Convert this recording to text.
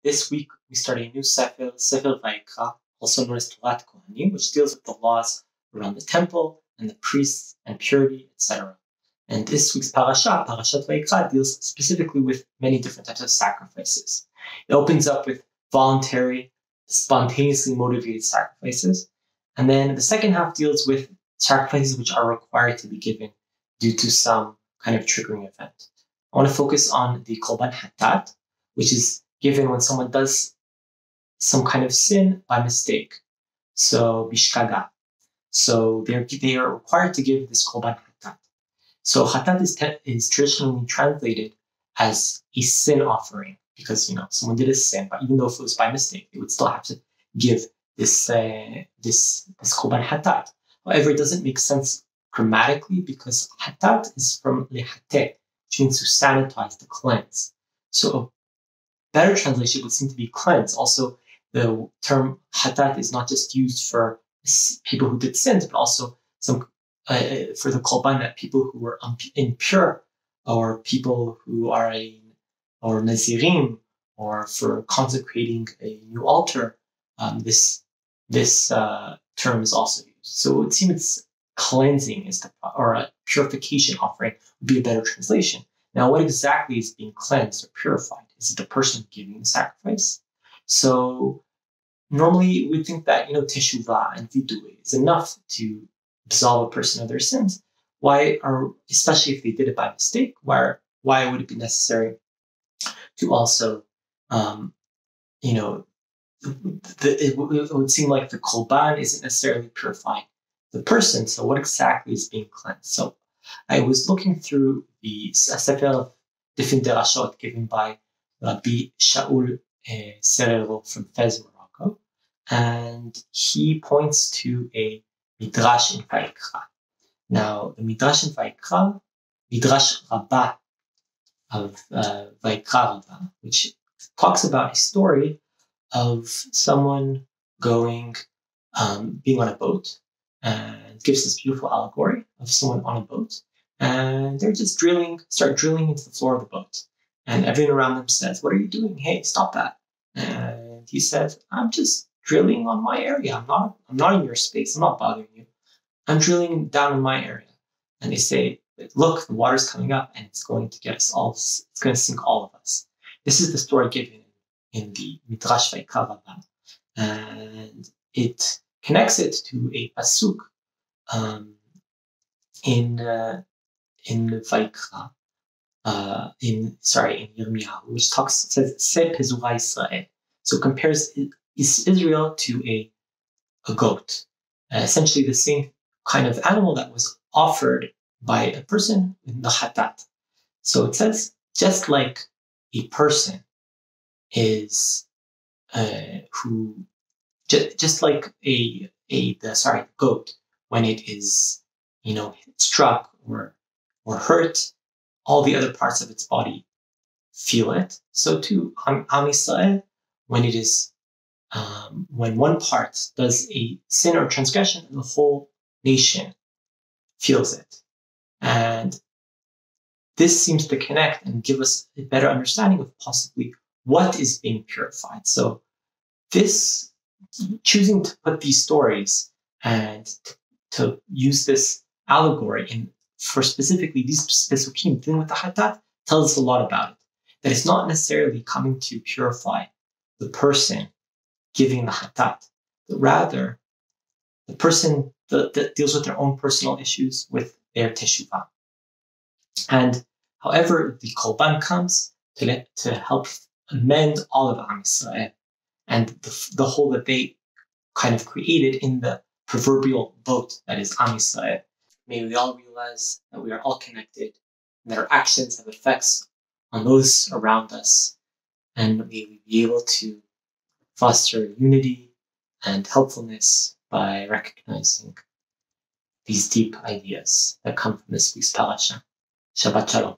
This week we start a new Sefer Vayiqra, also known as Torah Kohanim, which deals with the laws around the temple and the priests and purity, etc. And this week's Parasha, Parashat Vayiqra, deals specifically with many different types of sacrifices. It opens up with voluntary, spontaneously motivated sacrifices. And then the second half deals with sacrifices which are required to be given due to some kind of triggering event. I want to focus on the Korban Hatat, which is given when someone does some kind of sin by mistake. So, bishkaga. So they are required to give this Korban Hatat. So Hatat is traditionally translated as a sin offering because, someone did a sin, but even though if it was by mistake, they would still have to give this Korban Hatat. However, it doesn't make sense grammatically because Hatat is from lehate, which means to sanitize, to cleanse. So a better translation would seem to be cleanse. Also, the term Hatat is not just used for people who did sins, but also some for the Korban, that people who were impure, or people who are or Nazirim, or for consecrating a new altar. This term is also used. So it seems cleansing or a purification offering would be a better translation. Now, what exactly is being cleansed or purified? Is it the person giving the sacrifice? So normally we think that, teshuvah and vidui is enough to absolve a person of their sins. Especially if they did it by mistake, why would it be necessary to also, it would seem like the Korban isn't necessarily purifying the person. So what exactly is being cleansed? So I was looking through the Sefer of different derashot given by Rabbi Shaul Serero from Fez, Morocco, and he points to a Midrash in Vayiqra. Now, the Midrash in Vayiqra, Midrash Rabbah of Vayiqra Rabbah, which talks about a story of someone being on a boat, and gives this beautiful allegory of someone on a boat, and they're just start drilling into the floor of the boat. And everyone around them says, "What are you doing? Hey, stop that." And he says, "I'm just drilling on my area. I'm not in your space. I'm not bothering you. I'm drilling down in my area." And they say, "Look, the water's coming up and it's going to get us all, it's going to sink all of us." This is the story given in the Midrash Vayiqra Rabbah. And it connects it to a pasuk in Vayiqra, in Yirmiyahu, which says "Se pezura Israel." So it compares Israel to a goat, essentially the same kind of animal that was offered by a person in the Hatat. So it says, just like a person is just like the goat, when it is struck or hurt, all the other parts of its body feel it. So too, Am Yisrael, when it is when one part does a sin or transgression, the whole nation feels it. And this seems to connect and give us a better understanding of possibly what is being purified. So this, choosing to put these stories and to use this allegory for specifically these pesukim dealing with the Hatat, tells us a lot about it. That it's not necessarily coming to purify the person giving the Hatat, but rather the person that deals with their own personal issues with their teshuvah. And however, the Korban comes to help amend all of Am Yisrael and the hole that they kind of created in the proverbial boat that is Am Yisrael. May we all realize that we are all connected and that our actions have effects on those around us, and may we be able to foster unity and helpfulness by recognizing these deep ideas that come from this week's parasha. Shabbat Shalom.